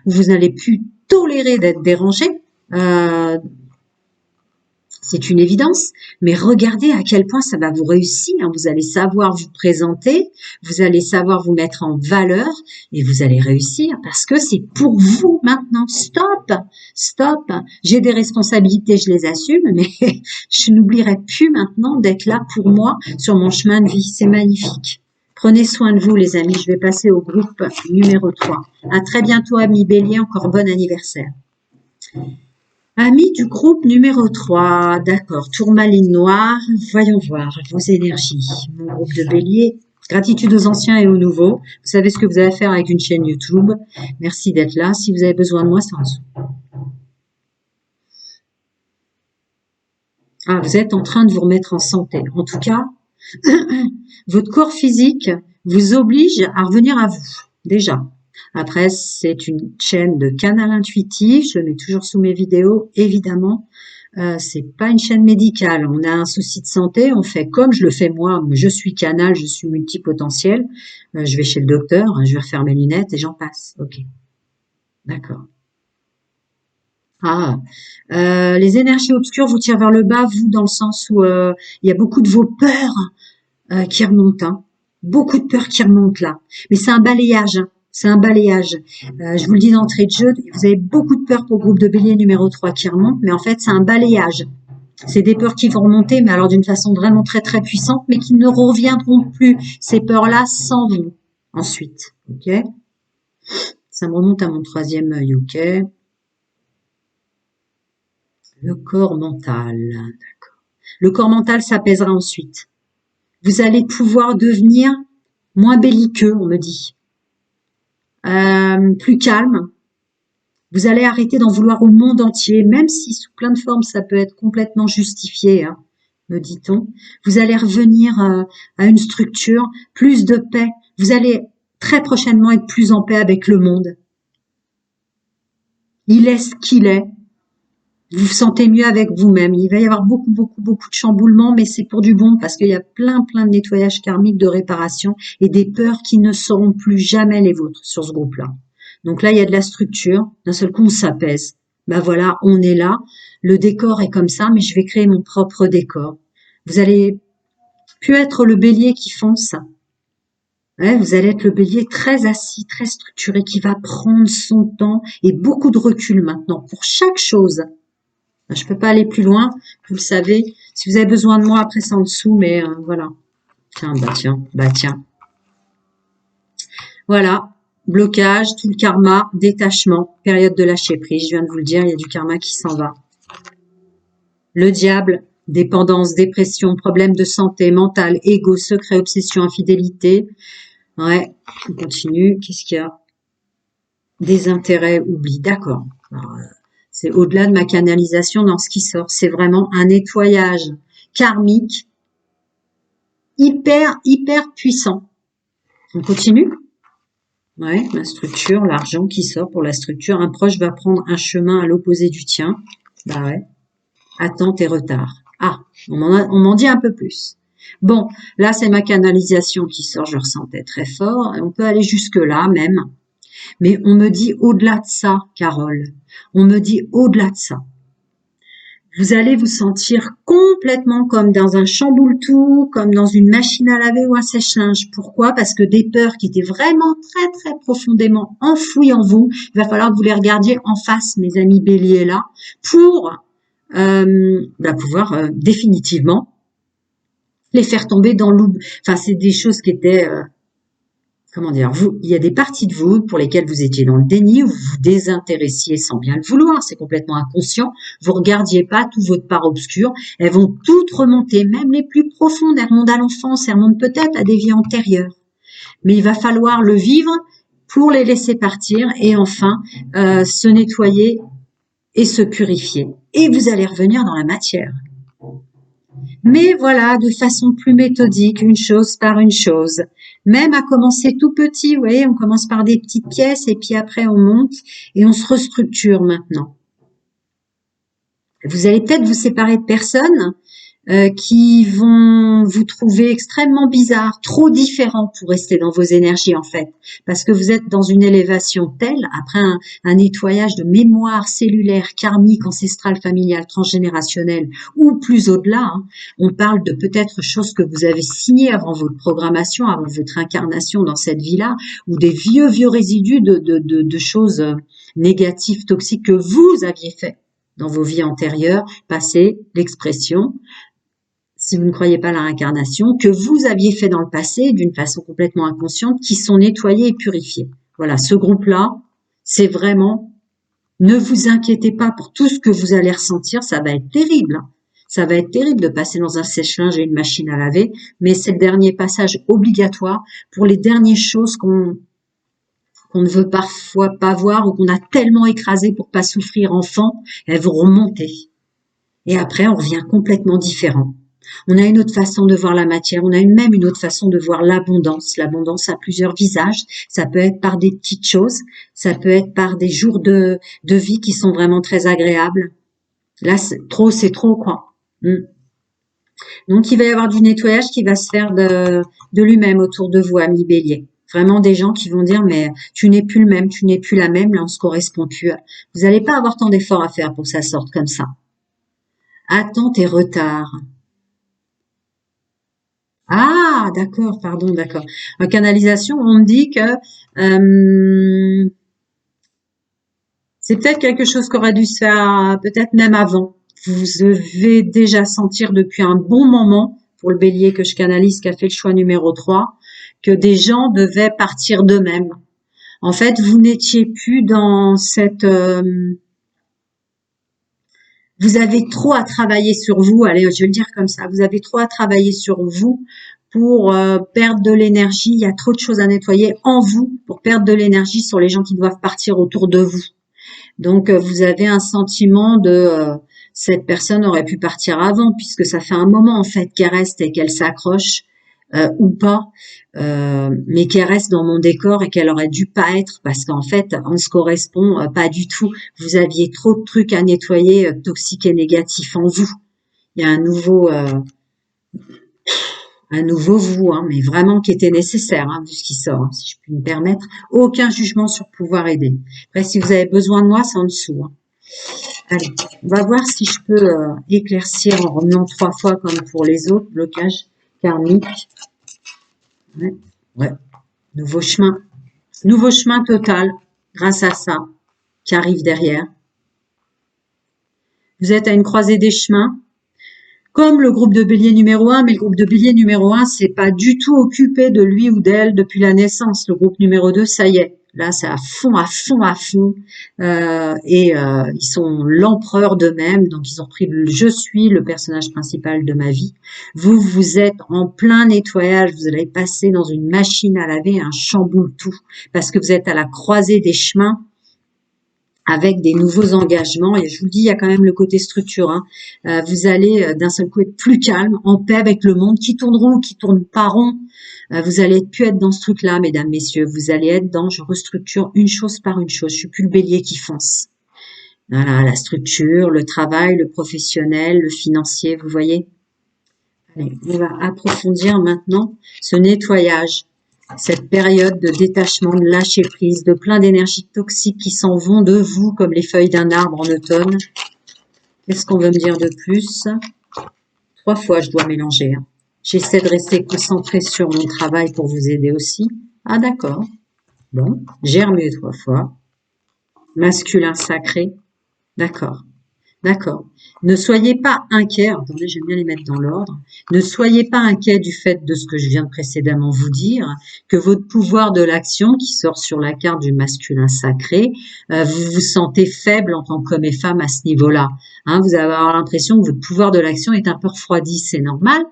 Vous n'allez plus tolérer d'être dérangé. C'est une évidence, mais regardez à quel point ça va vous réussir. Vous allez savoir vous présenter, vous allez savoir vous mettre en valeur et vous allez réussir parce que c'est pour vous maintenant. Stop, stop. J'ai des responsabilités, je les assume, mais je n'oublierai plus maintenant d'être là pour moi sur mon chemin de vie. C'est magnifique. Prenez soin de vous, les amis. Je vais passer au groupe numéro 3. À très bientôt, amis Bélier. Encore bon anniversaire. Amis du groupe numéro 3, d'accord, tourmaline noire, voyons voir vos énergies. Mon groupe de Bélier, gratitude aux anciens et aux nouveaux. Vous savez ce que vous avez à faire avec une chaîne YouTube. Merci d'être là. Si vous avez besoin de moi, c'est en dessous. Ah, vous êtes en train de vous remettre en santé. En tout cas, votre corps physique vous oblige à revenir à vous, déjà. Après, c'est une chaîne de canal intuitif. Je le mets toujours sous mes vidéos, évidemment. C'est pas une chaîne médicale. On a un souci de santé, on fait comme je le fais moi. Je suis canal, je suis multipotentiel. Je vais chez le docteur, je vais refaire mes lunettes et j'en passe. Ok, d'accord. Ah, les énergies obscures vous tirent vers le bas, vous, dans le sens où il y a beaucoup de vos peurs qui remontent. Hein. Beaucoup de peurs qui remontent là. Mais c'est un balayage. Hein. C'est un balayage. Je vous le dis d'entrée de jeu, vous avez beaucoup de peurs pour le groupe de Bélier numéro 3 qui remonte, mais en fait, c'est un balayage. C'est des peurs qui vont remonter, mais alors d'une façon vraiment très très puissante, mais qui ne reviendront plus. Ces peurs-là s'en vont ensuite. Ok. Ça me remonte à mon troisième œil. Ok. Le corps mental. D'accord. Le corps mental s'apaisera ensuite. Vous allez pouvoir devenir moins belliqueux, on me dit, plus calme. Vous allez arrêter d'en vouloir au monde entier, même si sous plein de formes ça peut être complètement justifié, hein, me dit-on. Vous allez revenir à une structure, plus de paix. Vous allez très prochainement être plus en paix avec le monde. Il est ce qu'il est. Vous vous sentez mieux avec vous-même. Il va y avoir beaucoup de chamboulements, mais c'est pour du bon parce qu'il y a plein de nettoyages karmiques, de réparation et des peurs qui ne seront plus jamais les vôtres sur ce groupe-là. Donc là, il y a de la structure. D'un seul coup, on s'apaise. Ben voilà, on est là. Le décor est comme ça, mais je vais créer mon propre décor. Vous allez plus être le bélier qui fonce. Ouais, vous allez être le bélier très assis, très structuré, qui va prendre son temps et beaucoup de recul maintenant pour chaque chose. Je peux pas aller plus loin, vous le savez. Si vous avez besoin de moi, après c'est en dessous, mais voilà. Tiens. Voilà, blocage, tout le karma, détachement, période de lâcher prise. Je viens de vous le dire, il y a du karma qui s'en va. Le diable, dépendance, dépression, problème de santé mentale, ego, secret, obsession, infidélité. Ouais, on continue. Qu'est-ce qu'il y a? Désintérêt, oubli. D'accord. C'est au-delà de ma canalisation dans ce qui sort. C'est vraiment un nettoyage karmique hyper puissant. On continue? Ouais, ma structure, l'argent qui sort pour la structure. Un proche va prendre un chemin à l'opposé du tien. Bah ouais. Attente et retard. Ah, on m'en dit un peu plus. Bon, là c'est ma canalisation qui sort, je ressentais très fort. On peut aller jusque-là même. Mais on me dit au-delà de ça, Carole. On me dit au-delà de ça. Vous allez vous sentir complètement comme dans un chamboule-tout, comme dans une machine à laver ou un sèche-linge. Pourquoi? Parce que des peurs qui étaient vraiment très profondément enfouies en vous, il va falloir que vous les regardiez en face, mes amis béliers là, pour pouvoir définitivement les faire tomber dans l'oubli. Enfin, c'est des choses qui étaient il y a des parties de vous pour lesquelles vous étiez dans le déni, ou vous vous désintéressiez sans bien le vouloir, c'est complètement inconscient, vous regardiez pas toute votre part obscure, elles vont toutes remonter, même les plus profondes, elles remontent à l'enfance, elles remontent peut-être à des vies antérieures. Mais il va falloir le vivre pour les laisser partir et enfin se nettoyer et se purifier. Et vous allez revenir dans la matière. Mais voilà, de façon plus méthodique, une chose par une chose. Même à commencer tout petit, vous voyez, on commence par des petites pièces et puis après on monte et on se restructure maintenant. Vous allez peut-être vous séparer de personnes qui vont vous trouver extrêmement bizarre, trop différent pour rester dans vos énergies en fait, parce que vous êtes dans une élévation telle, après un nettoyage de mémoire cellulaire, karmique, ancestrale, familiale, transgénérationnelle ou plus au-delà, hein, on parle de peut-être choses que vous avez signées avant votre programmation, avant votre incarnation dans cette vie-là, ou des vieux résidus de choses négatives, toxiques que vous aviez fait dans vos vies antérieures, passées, l'expression, si vous ne croyez pas à la réincarnation, que vous aviez fait dans le passé d'une façon complètement inconsciente, qui sont nettoyés et purifiés. Voilà, ce groupe-là, c'est vraiment, ne vous inquiétez pas pour tout ce que vous allez ressentir, ça va être terrible. Ça va être terrible de passer dans un sèche-linge et une machine à laver, mais c'est le dernier passage obligatoire pour les dernières choses qu'on ne veut parfois pas voir ou qu'on a tellement écrasé pour pas souffrir enfant, elles vont remonter. Et après, on revient complètement différent. On a une autre façon de voir la matière, on a même une autre façon de voir l'abondance. L'abondance a plusieurs visages, ça peut être par des petites choses, ça peut être par des jours de vie qui sont vraiment très agréables. Là, c'est trop, quoi. Donc, il va y avoir du nettoyage qui va se faire de lui-même autour de vous, amis bélier. Vraiment des gens qui vont dire, mais tu n'es plus le même, tu n'es plus la même, là, on se correspond plus. Vous n'allez pas avoir tant d'efforts à faire pour que ça sorte comme ça. Attente et retard. Ah, d'accord, pardon, d'accord. En canalisation, on me dit que c'est peut-être quelque chose qui aurait dû se faire peut-être même avant. Vous devez déjà sentir depuis un bon moment, pour le bélier que je canalise, qui a fait le choix numéro 3, que des gens devaient partir d'eux-mêmes. En fait, vous n'étiez plus dans cette... vous avez trop à travailler sur vous, allez, je vais le dire comme ça, vous avez trop à travailler sur vous pour perdre de l'énergie. Il y a trop de choses à nettoyer en vous pour perdre de l'énergie sur les gens qui doivent partir autour de vous. Donc, vous avez un sentiment de cette personne aurait pu partir avant, puisque ça fait un moment en fait qu'elle reste et qu'elle s'accroche ou pas, mais qu'elle reste dans mon décor et qu'elle aurait dû pas être, parce qu'en fait, on ne se correspond pas du tout. Vous aviez trop de trucs à nettoyer, toxiques et négatifs en vous. Il y a un nouveau vous, hein, mais vraiment qui était nécessaire, hein, vu ce qui sort, hein, si je puis me permettre. Aucun jugement sur pouvoir aider. Après, si vous avez besoin de moi, c'est en dessous. Hein. Allez, on va voir si je peux éclaircir en revenant 3 fois comme pour les autres. Blocage karmique. Ouais, ouais. Nouveau chemin. Nouveau chemin total grâce à ça qui arrive derrière. Vous êtes à une croisée des chemins. Comme le groupe de bélier numéro 1, mais le groupe de bélier numéro 1, c'est pas du tout occupé de lui ou d'elle depuis la naissance. Le groupe numéro 2, ça y est. Là, c'est à fond, à fond, à fond. Ils sont l'empereur d'eux-mêmes. Donc, ils ont pris le je suis, le personnage principal de ma vie. Vous, vous êtes en plein nettoyage. Vous allez passer dans une machine à laver, un chamboule tout. Parce que vous êtes à la croisée des chemins avec des nouveaux engagements. Et je vous le dis, il y a quand même le côté structure. Hein. Vous allez d'un seul coup être plus calme, en paix avec le monde, qui tourne rond ou qui tourne pas rond. Vous allez plus être dans ce truc-là, mesdames, messieurs. Vous allez être dans je restructure une chose par une chose. Je suis plus le bélier qui fonce. Voilà, la structure, le travail, le professionnel, le financier, vous voyez. Allez, on va approfondir maintenant ce nettoyage. Cette période de détachement, de lâcher prise, de plein d'énergies toxiques qui s'en vont de vous comme les feuilles d'un arbre en automne. Qu'est-ce qu'on veut me dire de plus? 3 fois, je dois mélanger. Hein. J'essaie de rester concentrée sur mon travail pour vous aider aussi. Ah, d'accord. Bon, j'ai remué 3 fois. Masculin sacré. D'accord. D'accord. Ne soyez pas inquiets. Attendez, j'aime bien les mettre dans l'ordre. Ne soyez pas inquiets du fait de ce que je viens de précédemment vous dire, que votre pouvoir de l'action, qui sort sur la carte du masculin sacré, vous vous sentez faible en tant qu'homme et femme à ce niveau-là. Hein, vous allez avoir l'impression que votre pouvoir de l'action est un peu refroidi. C'est normal.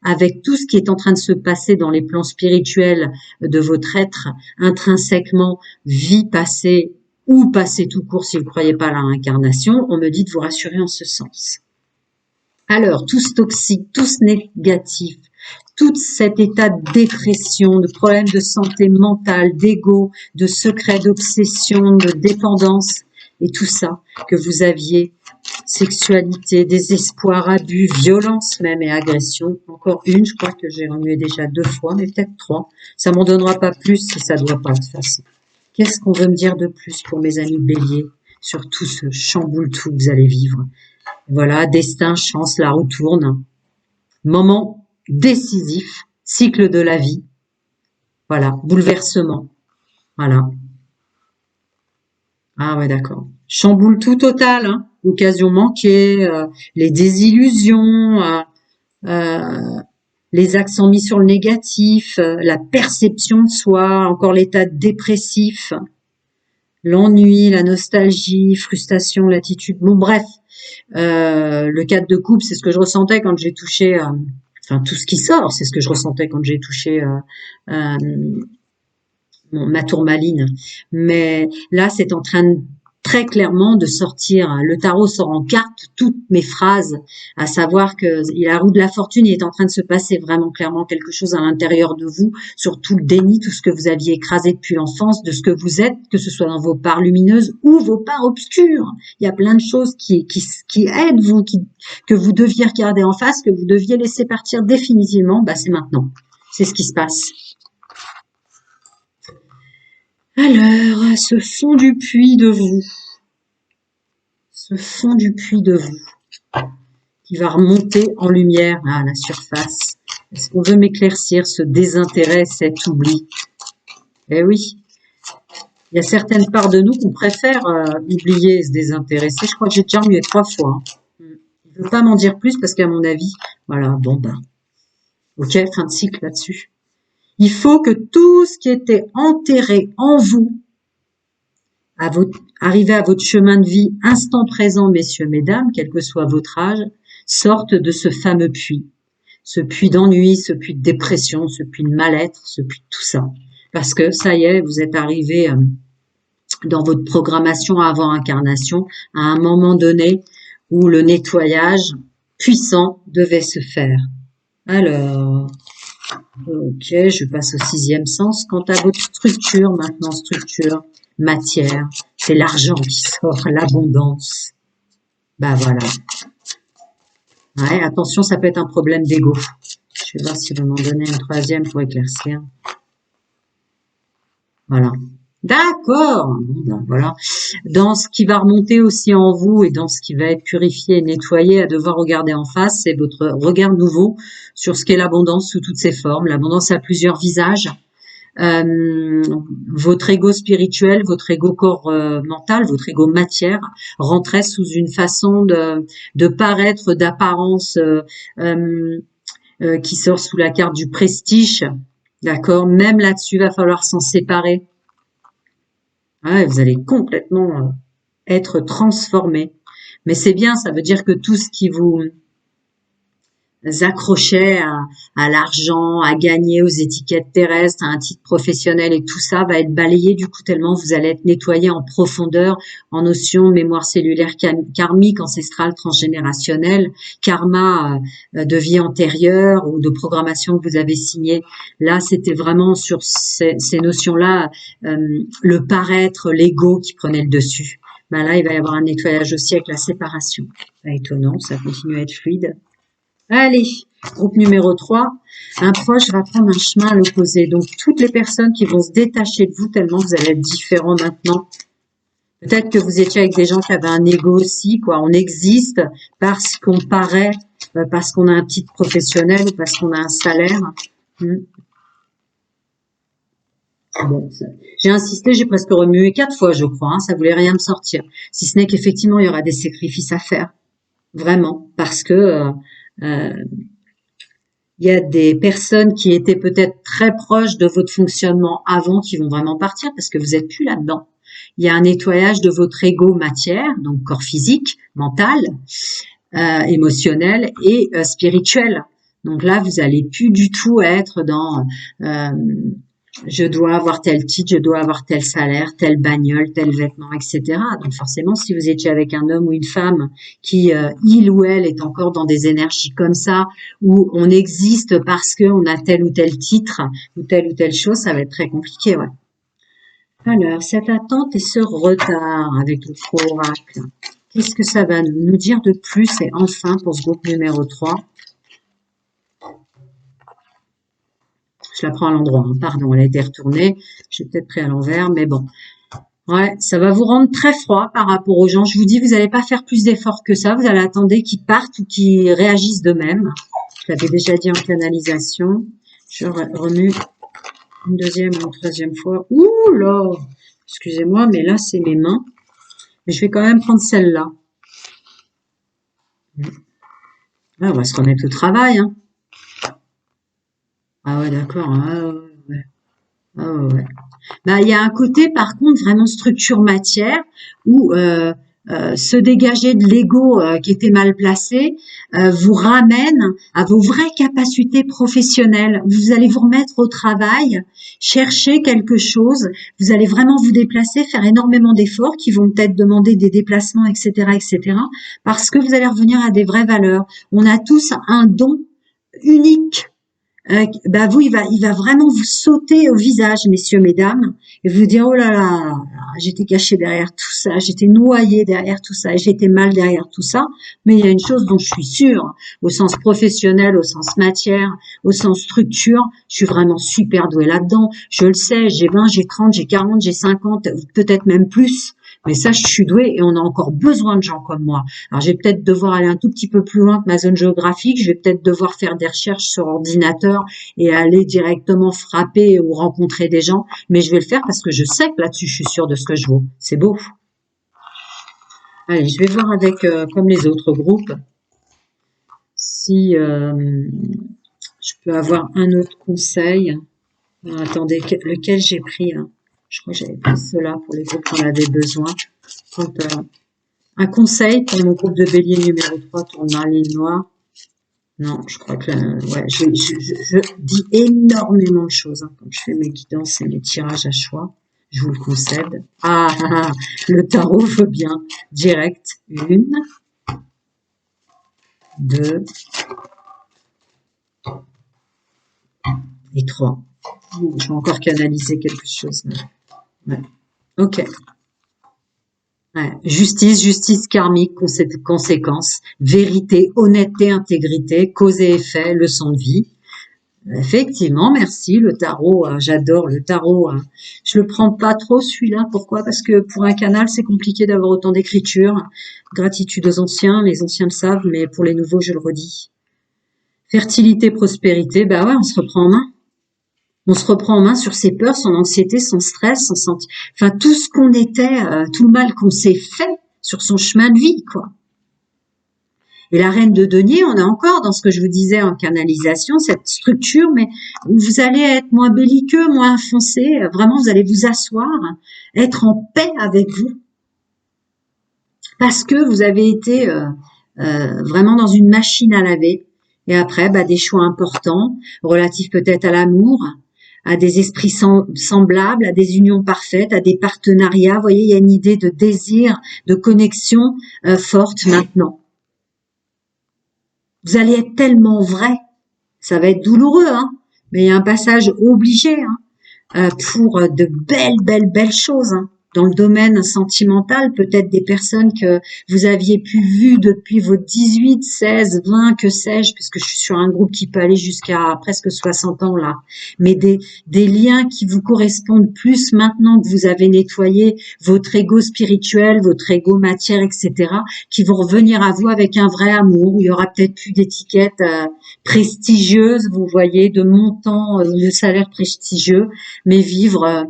Avec tout ce qui est en train de se passer dans les plans spirituels de votre être, intrinsèquement, vie passée, ou passer tout court si vous ne croyez pas à la réincarnation, on me dit de vous rassurer en ce sens. Alors, tous toxiques, tous négatifs, tout cet état de dépression, de problèmes de santé mentale, d'ego, de secret, d'obsession, de dépendance, et tout ça que vous aviez, sexualité, désespoir, abus, violence même et agression. Encore une, je crois que j'ai remué déjà 2 fois, mais peut-être 3. Ça m'en donnera pas plus si ça ne doit pas de toute façon. Qu'est-ce qu'on veut me dire de plus pour mes amis béliers sur tout ce chamboule-tout que vous allez vivre? Voilà, destin, chance, la roue tourne. Moment décisif, cycle de la vie. Voilà, bouleversement. Voilà. Ah ouais, d'accord. Chamboule tout total, hein. Occasion manquée, les désillusions, les accents mis sur le négatif, la perception de soi, encore l'état dépressif. L'ennui, la nostalgie, frustration, l'attitude. Bon, bref, le 4 de coupe, c'est ce que je ressentais quand j'ai touché, enfin tout ce qui sort, c'est ce que je ressentais quand j'ai touché ma tourmaline. Mais là, c'est en train de, très clairement de sortir. Le tarot sort en carte toutes mes phrases, à savoir que la roue de la fortune, il est en train de se passer vraiment clairement quelque chose à l'intérieur de vous, sur tout le déni, tout ce que vous aviez écrasé depuis l'enfance, de ce que vous êtes, que ce soit dans vos parts lumineuses ou vos parts obscures. Il y a plein de choses qui aident vous, que vous deviez regarder en face, que vous deviez laisser partir définitivement. Bah, c'est maintenant. C'est ce qui se passe. Alors, ce fond du puits de vous, qui va remonter en lumière à la surface. Est-ce qu'on veut m'éclaircir ce désintérêt, cet oubli? Eh oui, il y a certaines parts de nous qu'on préfère oublier et se désintéresser. Je crois que j'ai déjà remué 3 fois. Hein. Il ne veut pas m'en dire plus parce qu'à mon avis, voilà, bon ben, ok, fin de cycle là-dessus. Il faut que tout ce qui était enterré en vous, arrivé à votre chemin de vie, instant présent, messieurs, mesdames, quel que soit votre âge, sorte de ce fameux puits. ce puits d'ennui, ce puits de dépression, ce puits de mal-être, ce puits de tout ça. Parce que ça y est, vous êtes arrivé dans votre programmation avant incarnation à un moment donné où le nettoyage puissant devait se faire. Alors, ok, je passe au 6e sens. Quant à votre structure, maintenant, structure, matière, c'est l'argent qui sort, l'abondance. Bah voilà. Ouais, attention, ça peut être un problème d'ego. Je vais voir si vous m'en donnez une 3e pour éclaircir. Voilà. D'accord. Bon, ben voilà. Dans ce qui va remonter aussi en vous et dans ce qui va être purifié et nettoyé, à devoir regarder en face, c'est votre regard nouveau sur ce qu'est l'abondance sous toutes ses formes. L'abondance a plusieurs visages. Votre ego spirituel, votre ego corps mental, votre ego matière rentrait sous une façon de paraître, d'apparence qui sort sous la carte du prestige. D'accord. Même là-dessus, va falloir s'en séparer. Ouais, vous allez complètement être transformé. Mais c'est bien, ça veut dire que tout ce qui vous accrochait à l'argent, à gagner, aux étiquettes terrestres, à un titre professionnel et tout ça va être balayé du coup tellement vous allez être nettoyé en profondeur en notion mémoire cellulaire karmique, ancestrale, transgénérationnelle, karma de vie antérieure ou de programmation que vous avez signé. Là, c'était vraiment sur ces notions-là, le paraître, l'ego qui prenait le dessus. Ben là, il va y avoir un nettoyage aussi avec la séparation. Pas étonnant, ça continue à être fluide. Allez, groupe numéro 3, un proche va prendre un chemin à l'opposé. Donc, toutes les personnes qui vont se détacher de vous tellement vous allez être différents maintenant. Peut-être que vous étiez avec des gens qui avaient un ego aussi, quoi. On existe parce qu'on paraît, parce qu'on a un titre professionnel ou parce qu'on a un salaire. Bon, j'ai insisté, j'ai presque remué 4 fois, je crois. Hein, ça voulait rien me sortir. Si ce n'est qu'effectivement, il y aura des sacrifices à faire. Vraiment. Parce que... il y a des personnes qui étaient peut-être très proches de votre fonctionnement avant qui vont vraiment partir parce que vous êtes plus là-dedans. Il y a un nettoyage de votre ego matière, donc corps physique, mental, émotionnel et spirituel. Donc là, vous allez plus du tout être dans je dois avoir tel titre, je dois avoir tel salaire, telle bagnole, tel vêtement, etc. Donc forcément, si vous étiez avec un homme ou une femme qui, il ou elle, est encore dans des énergies comme ça, où on existe parce qu'on a tel ou tel titre ou telle chose, ça va être très compliqué, ouais. Alors, cette attente et ce retard avec le faux oracle, qu'est-ce que ça va nous dire de plus? Et enfin, pour ce groupe numéro 3, je la prends à l'endroit, hein. Pardon, elle a été retournée. J'ai peut-être pris à l'envers, mais bon. Ouais, ça va vous rendre très froid par rapport aux gens. Je vous dis, vous n'allez pas faire plus d'efforts que ça. Vous allez attendre qu'ils partent ou qu'ils réagissent d'eux-mêmes. Je l'avais déjà dit en canalisation. Je remue une deuxième ou une troisième fois. Ouh là! Excusez-moi, mais là, c'est mes mains. Mais je vais quand même prendre celle-là. Ah, on va se remettre au travail, hein. Ah ouais, d'accord. Ah ouais. Ah ouais. Bah, il y a un côté, par contre, vraiment structure matière où se dégager de l'ego qui était mal placé vous ramène à vos vraies capacités professionnelles. Vous allez vous remettre au travail, chercher quelque chose. Vous allez vraiment vous déplacer, faire énormément d'efforts qui vont peut-être demander des déplacements, etc., etc., parce que vous allez revenir à des vraies valeurs. On a tous un don unique. Bah vous, il va vraiment vous sauter au visage, messieurs, mesdames, et vous dire, oh là là, j'étais caché derrière tout ça, j'étais noyé derrière tout ça, et j'étais mal derrière tout ça, mais il y a une chose dont je suis sûre, au sens professionnel, au sens matière, au sens structure, je suis vraiment super douée là-dedans, je le sais, j'ai 20, j'ai 30, j'ai 40, j'ai 50, peut-être même plus. Mais ça, je suis douée et on a encore besoin de gens comme moi. Alors, je vais peut-être devoir aller un tout petit peu plus loin que ma zone géographique. Je vais peut-être devoir faire des recherches sur ordinateur et aller directement frapper ou rencontrer des gens. Mais je vais le faire parce que je sais que là-dessus, je suis sûre de ce que je vaux. C'est beau. Allez, je vais voir avec, comme les autres groupes, si je peux avoir un autre conseil. Alors, attendez, lequel j'ai pris là? Je crois que j'avais pris cela pour les groupes qui en avaient besoin. Un conseil pour mon groupe de bélier numéro 3, tourne la ligne noire. Non, je crois que ouais, je dis énormément de choses hein, quand je fais mes guidances et mes tirages à choix. Je vous le concède. Ah, ah, ah, le tarot veut bien. Direct. 1, 2 et 3. Je vais encore canaliser quelque chose. Là. Ouais. Ok. Ouais. Justice, justice karmique, conséquence, vérité, honnêteté, intégrité, cause et effet, leçon de vie. Effectivement, merci. Le tarot, j'adore le tarot. Hein. Je le prends pas trop celui-là. Pourquoi? Parce que pour un canal, c'est compliqué d'avoir autant d'écriture. Gratitude aux anciens, les anciens le savent, mais pour les nouveaux, je le redis. Fertilité, prospérité, bah ouais, on se reprend en main. On se reprend en main sur ses peurs, son anxiété, son stress, enfin tout ce qu'on était, tout le mal qu'on s'est fait sur son chemin de vie, quoi. Et la reine de denier, on a encore dans ce que je vous disais en canalisation, cette structure, mais où vous allez être moins belliqueux, moins foncé, vraiment vous allez vous asseoir, être en paix avec vous, parce que vous avez été vraiment dans une machine à laver. Et après, bah, des choix importants, relatifs peut-être à l'amour, à des esprits semblables, à des unions parfaites, à des partenariats. Vous voyez, il y a une idée de désir, de connexion forte maintenant. Vous allez être tellement vrai, ça va être douloureux, hein, mais il y a un passage obligé hein, pour de belles choses. Hein. Dans le domaine sentimental, peut-être des personnes que vous aviez pu vu depuis vos 18, 16, 20, que sais-je, puisque je suis sur un groupe qui peut aller jusqu'à presque 60 ans là, mais des liens qui vous correspondent plus maintenant que vous avez nettoyé votre ego spirituel, votre ego matière, etc., qui vont revenir à vous avec un vrai amour, où il y aura peut-être plus d'étiquettes prestigieuses, vous voyez, de montants de salaire prestigieux, mais vivre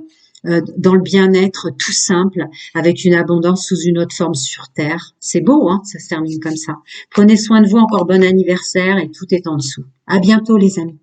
dans le bien-être tout simple, avec une abondance sous une autre forme sur Terre. C'est beau, hein, ça se termine comme ça. Prenez soin de vous, encore bon anniversaire, et tout est en dessous. À bientôt les amis.